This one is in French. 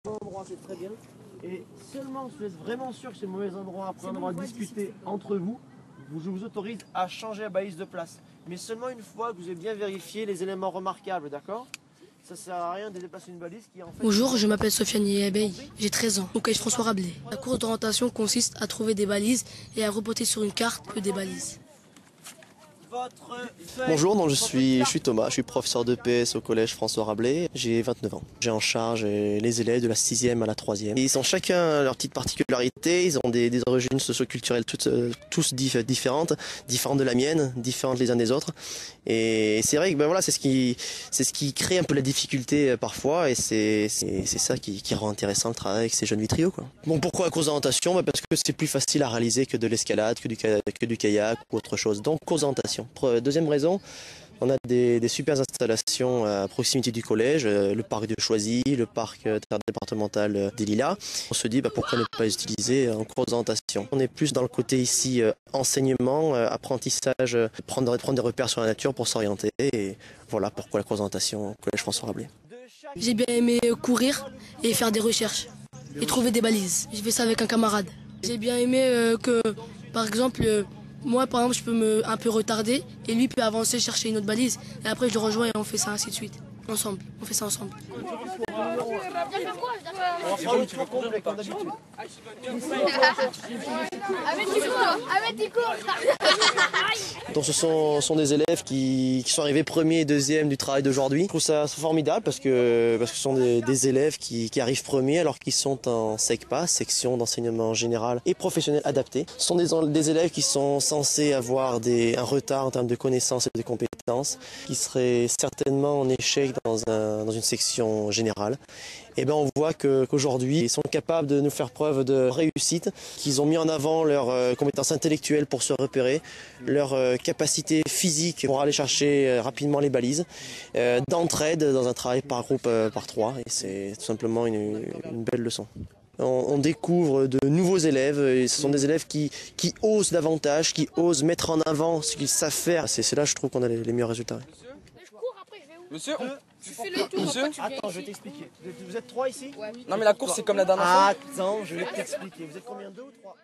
endroit, c'est très bien. Et seulement si vous êtes vraiment sûr que c'est le mauvais endroit, après en avoir discuté entre vous, je vous autorise à changer la balise de place. Mais seulement une fois que vous avez bien vérifié les éléments remarquables, d'accord? Ça sert à rien de déplacer une balise qui en fait... Bonjour, je m'appelle Sofiane Yebey, j'ai 13 ans, au collège François Rabelais. La course d'orientation consiste à trouver des balises et à reporter sur une carte que des balises. Bonjour, donc je suis Thomas, je suis professeur de PS au collège François Rabelais, j'ai 29 ans. J'ai en charge les élèves de la 6e à la 3e. Ils ont chacun leur petite particularité, ils ont des origines socio-culturelles tous différentes de la mienne, différentes les uns des autres. Et c'est vrai que voilà, c'est ce qui crée un peu la difficulté parfois, et c'est ça qui rend intéressant le travail avec ces jeunes vitriaux, quoi. Bon, pourquoi la course d'orientation? Parce que c'est plus facile à réaliser que de l'escalade, que du kayak ou autre chose. Donc course d'orientation. Deuxième raison, on a des super installations à proximité du collège, le parc de Choisy, le parc départemental des Lilas. On se dit pourquoi ne pas les utiliser en course d'orientation. On est plus dans le côté ici enseignement, apprentissage, prendre des repères sur la nature pour s'orienter. Et voilà pourquoi la course d'orientation au collège François Rabelais. J'ai bien aimé courir et faire des recherches et trouver des balises. J'ai fait ça avec un camarade. J'ai bien aimé que, par exemple, moi, par exemple, je peux un peu retarder et lui peut avancer, chercher une autre balise. Et après, je le rejoins et on fait ça ainsi de suite. Ensemble, on fait ça ensemble. On fera le tour complet comme d'habitude. Donc ce sont des élèves qui sont arrivés premiers et deuxièmes du travail d'aujourd'hui. Je trouve ça formidable parce que ce sont des élèves qui arrivent premiers alors qu'ils sont en SECPA, section d'enseignement général et professionnel adapté. Ce sont des élèves qui sont censés avoir un retard en termes de connaissances et de compétences, qui seraient certainement en échec dans une section générale. Et on voit qu'aujourd'hui, ils sont capables de nous faire preuve de réussite, qu'ils ont mis en avant leurs compétences intellectuelles pour se repérer, leur capacité physique pour aller chercher rapidement les balises, d'entraide dans un travail par groupe par trois, et c'est tout simplement une belle leçon. On découvre de nouveaux élèves, et ce sont des élèves qui osent davantage, qui osent mettre en avant ce qu'ils savent faire. C'est là, je trouve, qu'on a les meilleurs résultats. Monsieur, Tu fais le tour. Monsieur, attends, je vais t'expliquer. Vous êtes 3 ici? Ouais. Non mais la course c'est comme la dernière fois. Attends, je vais t'expliquer. Vous êtes combien? 2 ou 3?